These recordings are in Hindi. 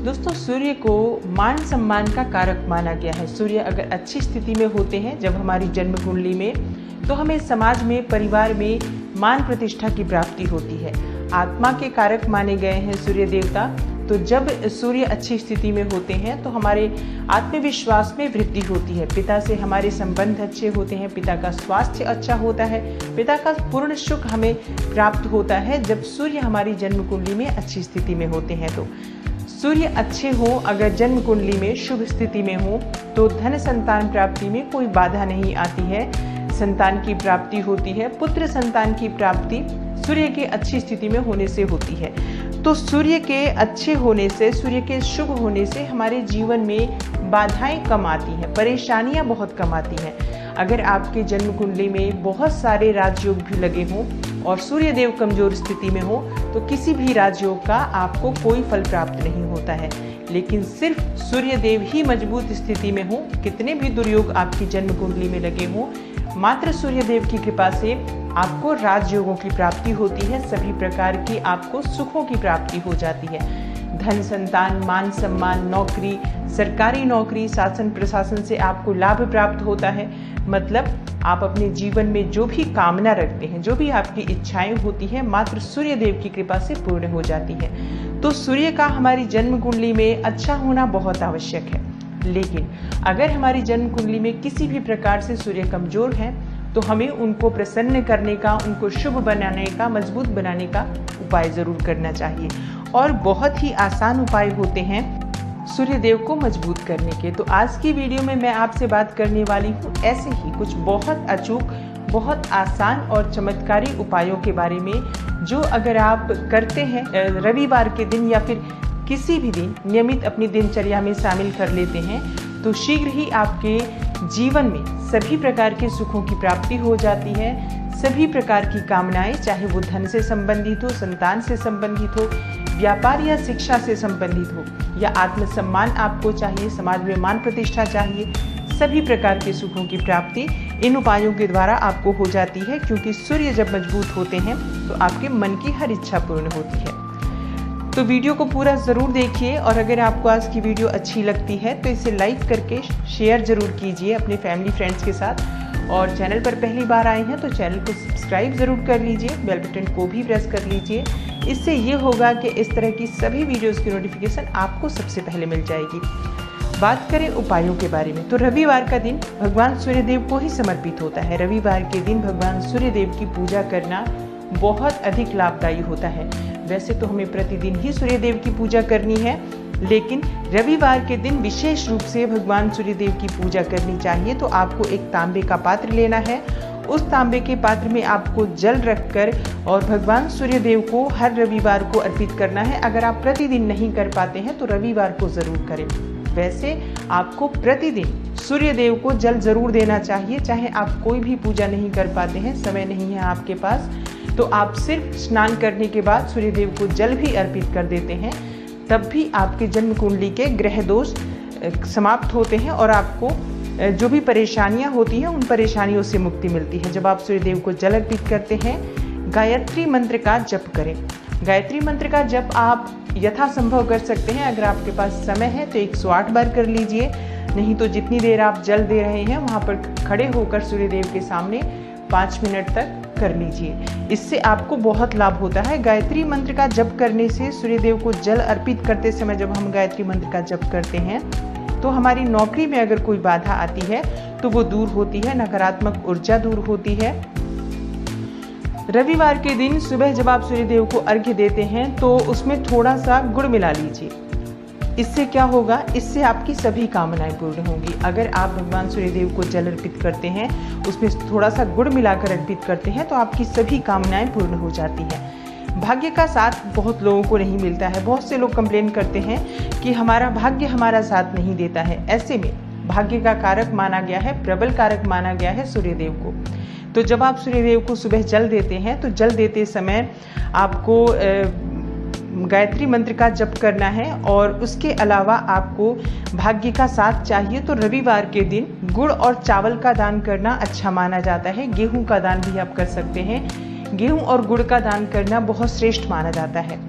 दोस्तों, सूर्य को मान सम्मान का कारक माना गया है। सूर्य अगर अच्छी स्थिति में होते हैं जब हमारी जन्म कुंडली में, तो हमें समाज में, परिवार में मान प्रतिष्ठा की प्राप्ति होती है। आत्मा के कारक माने गए हैं सूर्य देवता। तो जब सूर्य अच्छी स्थिति में होते हैं तो हमारे आत्मविश्वास में वृद्धि होती है। पिता से हमारे संबंध अच्छे होते हैं, पिता का स्वास्थ्य अच्छा होता है, पिता का पूर्ण सुख हमें प्राप्त होता है जब सूर्य हमारी जन्म कुंडली में अच्छी स्थिति में होते हैं। तो सूर्य अच्छे हो, अगर जन्म कुंडली में शुभ स्थिति में हो, तो धन संतान प्राप्ति में कोई बाधा नहीं आती है। संतान की प्राप्ति होती है। पुत्र संतान की प्राप्ति सूर्य के अच्छी स्थिति में होने से होती है। तो सूर्य के अच्छे होने से, सूर्य के शुभ होने से हमारे जीवन में बाधाएं कम आती हैं, परेशानियां बहुत कम आती हैं। अगर आपके जन्म कुंडली में बहुत सारे राजयोग भी लगे हों और सूर्य देव कमजोर स्थिति में हो, तो किसी भी राजयोग का आपको कोई फल प्राप्त नहीं होता है। लेकिन सिर्फ सूर्य देव ही मजबूत स्थिति में हो, कितने भी दुर्योग आपकी जन्म कुंडली में लगे हों, मात्र सूर्य देव की कृपा से आपको राजयोगों की प्राप्ति होती है। सभी प्रकार की आपको सुखों की प्राप्ति हो जाती है। धन संतान, मान सम्मान, नौकरी, सरकारी नौकरी, शासन प्रशासन से आपको लाभ प्राप्त होता है। मतलब आप अपने जीवन में जो भी कामना रखते हैं, जो भी आपकी इच्छाएं होती हैं, मात्र सूर्य देव की कृपा से पूर्ण हो जाती है। तो सूर्य का हमारी जन्म कुंडली में अच्छा होना बहुत आवश्यक है। लेकिन अगर हमारी जन्म कुंडली में किसी भी प्रकार से सूर्य कमजोर है, तो हमें उनको प्रसन्न करने का, उनको शुभ बनाने का, मजबूत बनाने का उपाय जरूर करना चाहिए। और बहुत ही आसान उपाय होते हैं सूर्य देव को मजबूत करने के। तो आज की वीडियो में मैं आपसे बात करने वाली हूँ ऐसे ही कुछ बहुत अचूक, बहुत आसान और चमत्कारी उपायों के बारे में, जो अगर आप करते हैं रविवार के दिन या फिर किसी भी दिन नियमित अपनी दिनचर्या में शामिल कर लेते हैं, तो शीघ्र ही आपके जीवन में सभी प्रकार के सुखों की प्राप्ति हो जाती है। सभी प्रकार की कामनाएं, चाहे वो धन से संबंधित हो, संतान से संबंधित हो, व्यापार या शिक्षा से संबंधित हो, या आत्मसम्मान आपको चाहिए, समाज में मान प्रतिष्ठा चाहिए, सभी प्रकार के सुखों की प्राप्ति इन उपायों के द्वारा आपको हो जाती है। क्योंकि सूर्य जब मजबूत होते हैं तो आपके मन की हर इच्छा पूर्ण होती है। तो वीडियो को पूरा ज़रूर देखिए, और अगर आपको आज की वीडियो अच्छी लगती है तो इसे लाइक करके शेयर ज़रूर कीजिए अपने फैमिली फ्रेंड्स के साथ। और चैनल पर पहली बार आए हैं तो चैनल को सब्सक्राइब ज़रूर कर लीजिए, बेल बटन को भी प्रेस कर लीजिए। इससे ये होगा कि इस तरह की सभी वीडियोज़ की नोटिफिकेशन आपको सबसे पहले मिल जाएगी। बात करें उपायों के बारे में, तो रविवार का दिन भगवान सूर्यदेव को ही समर्पित होता है। रविवार के दिन भगवान सूर्यदेव की पूजा करना बहुत अधिक लाभदायी होता है। वैसे तो हमें प्रतिदिन ही सूर्यदेव की पूजा करनी है, लेकिन रविवार के दिन विशेष रूप से भगवान सूर्यदेव की पूजा करनी चाहिए। तो आपको एक तांबे का पात्र लेना है। उस तांबे के पात्र में आपको जल रखकर और भगवान सूर्यदेव को हर रविवार को अर्पित करना है। अगर आप प्रतिदिन नहीं कर पाते हैं तो रविवार को ज़रूर करें। वैसे आपको प्रतिदिन सूर्यदेव को जल ज़रूर देना चाहिए। चाहे आप कोई भी पूजा नहीं कर पाते हैं, समय नहीं है आपके पास, तो आप सिर्फ स्नान करने के बाद सूर्यदेव को जल भी अर्पित कर देते हैं, तब भी आपके जन्म कुंडली के ग्रह दोष समाप्त होते हैं और आपको जो भी परेशानियां होती हैं उन परेशानियों से मुक्ति मिलती है। जब आप सूर्यदेव को जल अर्पित करते हैं, गायत्री मंत्र का जप करें। गायत्री मंत्र का जप आप यथासंभव कर सकते हैं। अगर आपके पास समय है तो 108 बार कर लीजिए, नहीं तो जितनी देर आप जल दे रहे हैं वहाँ पर खड़े होकर सूर्यदेव के सामने 5 मिनट तक कर लीजिए। इससे आपको बहुत लाभ होता है। गायत्री मंत्र का जप करने से, सूर्यदेव को जल अर्पित करते समय जब हम गायत्री मंत्र का जप करते हैं, तो हमारी नौकरी में अगर कोई बाधा आती है तो वो दूर होती है, नकारात्मक ऊर्जा दूर होती है। रविवार के दिन सुबह जब आप सूर्यदेव को अर्घ्य देते हैं तो उसमें थोड़ा सा गुड़ मिला लीजिए। इससे क्या होगा, इससे आपकी सभी कामनाएं पूर्ण होंगी। अगर आप भगवान सूर्यदेव को जल अर्पित करते हैं, उसमें थोड़ा सा गुड़ मिलाकर अर्पित करते हैं, तो आपकी सभी कामनाएं पूर्ण हो जाती हैं। भाग्य का साथ बहुत लोगों को नहीं मिलता है। बहुत से लोग कंप्लेन करते हैं कि हमारा भाग्य हमारा साथ नहीं देता है। ऐसे में भाग्य का कारक माना गया है, प्रबल कारक माना गया है सूर्यदेव को। तो जब आप सूर्यदेव को सुबह जल देते हैं, तो जल देते समय आपको गायत्री मंत्र का जप करना है। और उसके अलावा आपको भाग्य का साथ चाहिए तो रविवार के दिन गुड़ और चावल का दान करना अच्छा माना जाता है। गेहूं का दान भी आप कर सकते हैं। गेहूं और गुड़ का दान करना बहुत श्रेष्ठ माना जाता है।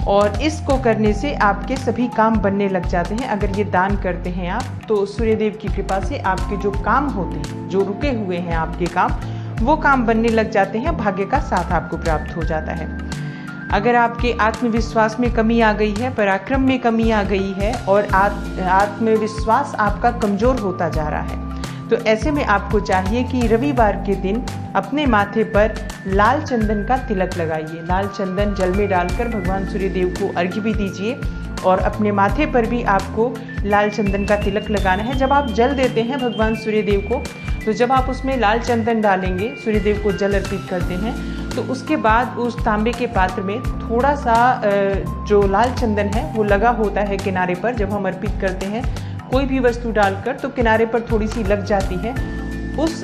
और इसको करने से आपके सभी काम बनने लग जाते हैं। अगर ये दान करते हैं आप तो सूर्यदेव की कृपा से आपके जो काम होते हैं, जो रुके हुए हैं आपके काम, वो काम बनने लग जाते हैं, भाग्य का साथ आपको प्राप्त हो जाता है। अगर आपके आत्मविश्वास में कमी आ गई है, पराक्रम में कमी आ गई है और आत्मविश्वास आपका कमज़ोर होता जा रहा है, तो ऐसे में आपको चाहिए कि रविवार के दिन अपने माथे पर लाल चंदन का तिलक लगाइए। लाल चंदन जल में डालकर भगवान सूर्यदेव को अर्घ्य भी दीजिए और अपने माथे पर भी आपको लाल चंदन का तिलक लगाना है। जब आप जल देते हैं भगवान सूर्यदेव को, तो जब आप उसमें लाल चंदन डालेंगे, सूर्यदेव को जल अर्पित करते हैं, तो उसके बाद उस तांबे के पात्र में थोड़ा सा जो लाल चंदन है वो लगा होता है किनारे पर। जब हम अर्पित करते हैं कोई भी वस्तु डालकर तो किनारे पर थोड़ी सी लग जाती है। उस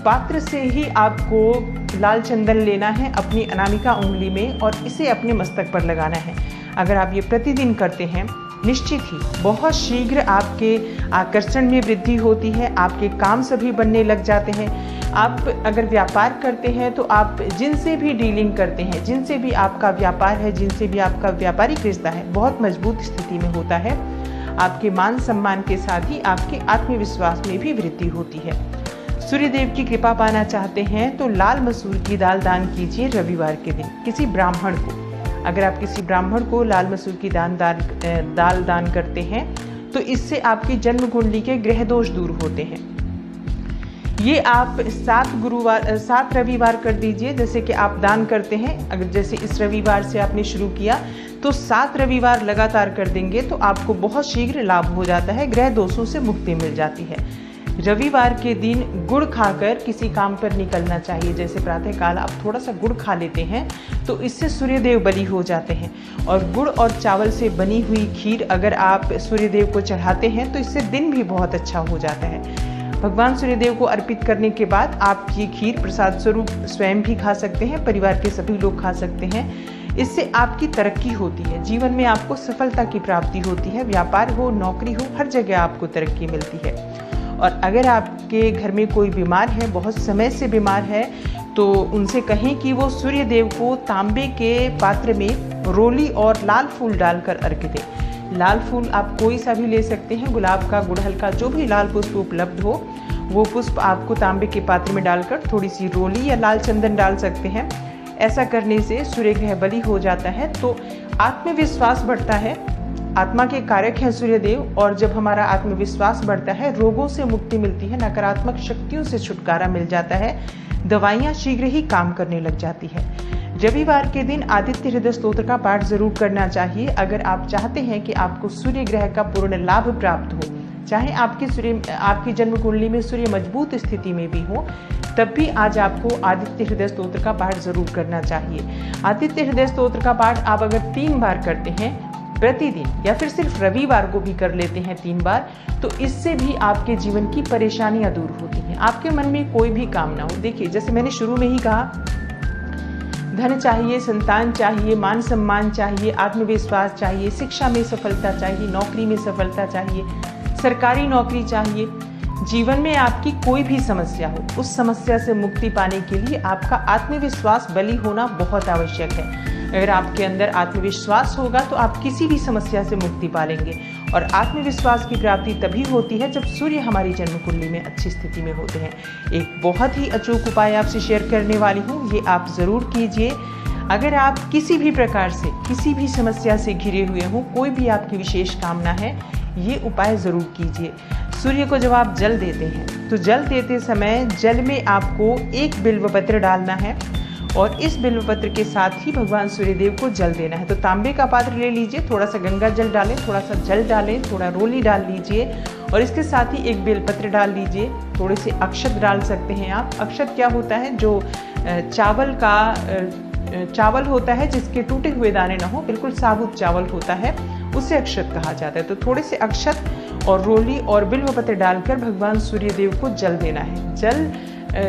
पात्र से ही आपको लाल चंदन लेना है अपनी अनामिका उंगली में और इसे अपने मस्तक पर लगाना है। अगर आप ये प्रतिदिन करते हैं, निश्चित ही बहुत शीघ्र आपके आकर्षण में वृद्धि होती है, आपके काम सभी बनने लग जाते हैं। आप अगर व्यापार करते हैं तो आप जिनसे भी डीलिंग करते हैं, जिनसे भी आपका व्यापार है, जिनसे भी आपका व्यापारिक रिश्ता है, बहुत मजबूत स्थिति में होता है। आपके मान सम्मान के साथ ही आपके आत्मविश्वास में भी वृद्धि होती है। सूर्यदेव की कृपा पाना चाहते हैं तो लाल मसूर की दाल दान कीजिए रविवार के दिन किसी ब्राह्मण को। अगर आप किसी ब्राह्मण को लाल मसूर की दाल दान करते हैं तो इससे आपकी जन्म कुंडली के ग्रह दोष दूर होते हैं। ये आप 7 रविवार कर दीजिए। जैसे कि आप दान करते हैं, अगर जैसे इस रविवार से आपने शुरू किया तो 7 रविवार लगातार कर देंगे तो आपको बहुत शीघ्र लाभ हो जाता है, ग्रह दोषों से मुक्ति मिल जाती है। रविवार के दिन गुड़ खाकर किसी काम पर निकलना चाहिए। जैसे प्रातःकाल आप थोड़ा सा गुड़ खा लेते हैं तो इससे सूर्यदेव बलि हो जाते हैं। और गुड़ और चावल से बनी हुई खीर अगर आप सूर्यदेव को चढ़ाते हैं तो इससे दिन भी बहुत अच्छा हो जाता है। भगवान सूर्यदेव को अर्पित करने के बाद आप ये खीर प्रसाद स्वरूप स्वयं भी खा सकते हैं, परिवार के सभी लोग खा सकते हैं। इससे आपकी तरक्की होती है, जीवन में आपको सफलता की प्राप्ति होती है। व्यापार हो, नौकरी हो, हर जगह आपको तरक्की मिलती है। और अगर आपके घर में कोई बीमार है, बहुत समय से बीमार है, तो उनसे कहें कि वो सूर्यदेव को तांबे के पात्र में रोली और लाल फूल डालकर अर्घ्य दें। लाल फूल आप कोई सा भी ले सकते हैं, गुलाब का, गुड़हल का, जो भी लाल पुष्प उपलब्ध हो वो पुष्प आपको तांबे के पात्र में डालकर थोड़ी सी रोली या लाल चंदन डाल सकते हैं। ऐसा करने से सूर्य ग्रह बलि हो जाता है तो आत्मविश्वास बढ़ता है। आत्मा के कारक हैं सूर्यदेव, और जब हमारा आत्मविश्वास बढ़ता है रोगों से मुक्ति मिलती है, नकारात्मक शक्तियों से छुटकारा मिल जाता है, दवाइयाँ शीघ्र ही काम करने लग जाती है। रविवार के दिन आदित्य हृदय स्तोत्र का पाठ जरूर करना चाहिए अगर आप चाहते हैं कि आपको सूर्य ग्रह का पूर्ण लाभ प्राप्त हो। चाहे आपकी जन्म कुंडली में सूर्य मजबूत स्थिति में भी हो, तब भी आज आपको आदित्य हृदय स्तोत्र का पाठ जरूर करना चाहिए। आदित्य हृदय स्तोत्र का पाठ आप अगर 3 बार करते हैं प्रतिदिन, या फिर सिर्फ रविवार को भी कर लेते हैं 3 बार, तो इससे भी आपके जीवन की परेशानियां दूर होती हैं। आपके मन में कोई भी कामना हो, देखिए जैसे मैंने शुरू में ही कहा, धन चाहिए, संतान चाहिए, मान सम्मान चाहिए, आत्मविश्वास चाहिए, शिक्षा में सफलता चाहिए, नौकरी में सफलता चाहिए, सरकारी नौकरी चाहिए। जीवन में आपकी कोई भी समस्या हो, उस समस्या से मुक्ति पाने के लिए आपका आत्मविश्वास बली होना बहुत आवश्यक है। अगर आपके अंदर आत्मविश्वास होगा तो आप किसी भी समस्या से मुक्ति पालेंगे। और आत्मविश्वास की प्राप्ति तभी होती है जब सूर्य हमारी जन्म कुंडली में अच्छी स्थिति में होते हैं। एक बहुत ही अचूक उपाय आपसे शेयर करने वाली हूँ, ये आप ज़रूर कीजिए। अगर आप किसी भी प्रकार से किसी भी समस्या से घिरे हुए हों, कोई भी आपकी विशेष कामना है, ये उपाय ज़रूर कीजिए। सूर्य को जब आप जल देते हैं तो जल देते समय जल में आपको 1 बिल्वपत्र डालना है और इस बिल्वपत्र के साथ ही भगवान सूर्यदेव को जल देना है। तो तांबे का पात्र ले लीजिए, थोड़ा सा गंगा जल डालें, थोड़ा सा जल डालें, थोड़ा रोली डाल लीजिए और इसके साथ ही 1 बेलपत्र डाल लीजिए। थोड़े से अक्षत डाल सकते हैं आप। अक्षत क्या होता है? जो चावल होता है जिसके टूटे हुए दाने ना हो, बिल्कुल साबुत चावल होता है, उसे अक्षत कहा जाता है। तो थोड़े से अक्षत और रोली और बिल्वपत्र डालकर भगवान सूर्यदेव को जल देना है। जल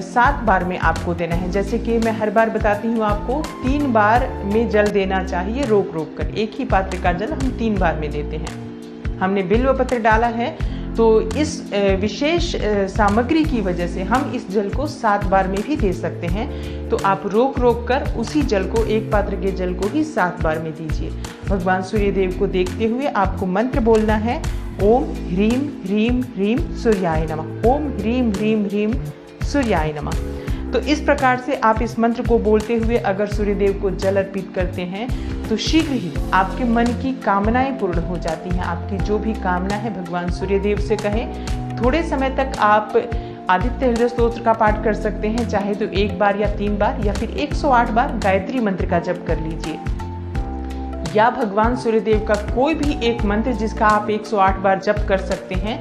7 बार में आपको देना है। जैसे कि मैं हर बार बताती हूँ आपको, 3 बार में जल देना चाहिए रोक रोक कर। एक ही पात्र का जल हम 3 बार में देते हैं। हमने बिल्वपत्र डाला है तो इस विशेष सामग्री की वजह से हम इस जल को 7 बार में भी दे सकते हैं। तो आप रोक रोक कर उसी जल को, एक पात्र के जल को ही 7 बार में दीजिए। भगवान सूर्यदेव को देखते हुए आपको मंत्र बोलना है, ओम ह्रीम ह्रीम ह्रीम सूर्याय नमः, ओम ह्रीम ह्रीम ह्रीम सूर्याय नमः। तो इस प्रकार से आप इस मंत्र को बोलते हुए अगर सूर्यदेव को जल अर्पित करते हैं तो शीघ्र ही आपके मन की कामनाएं पूर्ण हो जाती हैं। आपकी जो भी कामना है भगवान सूर्यदेव से कहें। थोड़े समय तक आप आदित्य हृदय स्तोत्र का पाठ कर सकते हैं, चाहे तो 1 बार या 3 बार या फिर 108 बार गायत्री मंत्र का जप कर लीजिए, या भगवान सूर्यदेव का कोई भी एक मंत्र जिसका आप 108 बार जप कर सकते हैं,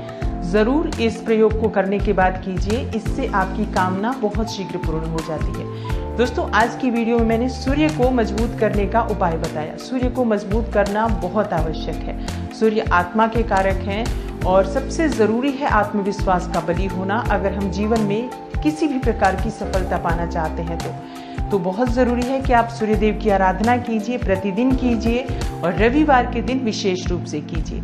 जरूर इस प्रयोग को करने के बाद कीजिए। इससे आपकी कामना बहुत शीघ्र पूर्ण हो जाती है। दोस्तों, आज की वीडियो में मैंने सूर्य को मजबूत करने का उपाय बताया। सूर्य को मजबूत करना बहुत आवश्यक है। सूर्य आत्मा के कारक हैं और सबसे जरूरी है आत्मविश्वास का बली होना। अगर हम जीवन में किसी भी प्रकार की सफलता पाना चाहते हैं तो बहुत ज़रूरी है कि आप सूर्यदेव की आराधना कीजिए, प्रतिदिन कीजिए और रविवार के दिन विशेष रूप से कीजिए।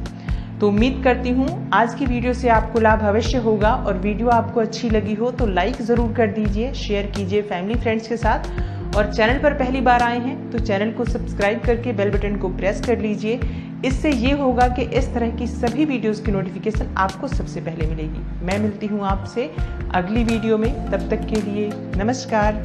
तो उम्मीद करती हूँ आज की वीडियो से आपको लाभ अवश्य होगा, और वीडियो आपको अच्छी लगी हो तो लाइक ज़रूर कर दीजिए, शेयर कीजिए फैमिली फ्रेंड्स के साथ, और चैनल पर पहली बार आए हैं तो चैनल को सब्सक्राइब करके बेल बटन को प्रेस कर लीजिए। इससे ये होगा कि इस तरह की सभी वीडियोस की नोटिफिकेशन आपको सबसे पहले मिलेगी। मैं मिलती हूँ आपसे अगली वीडियो में, तब तक के लिए नमस्कार।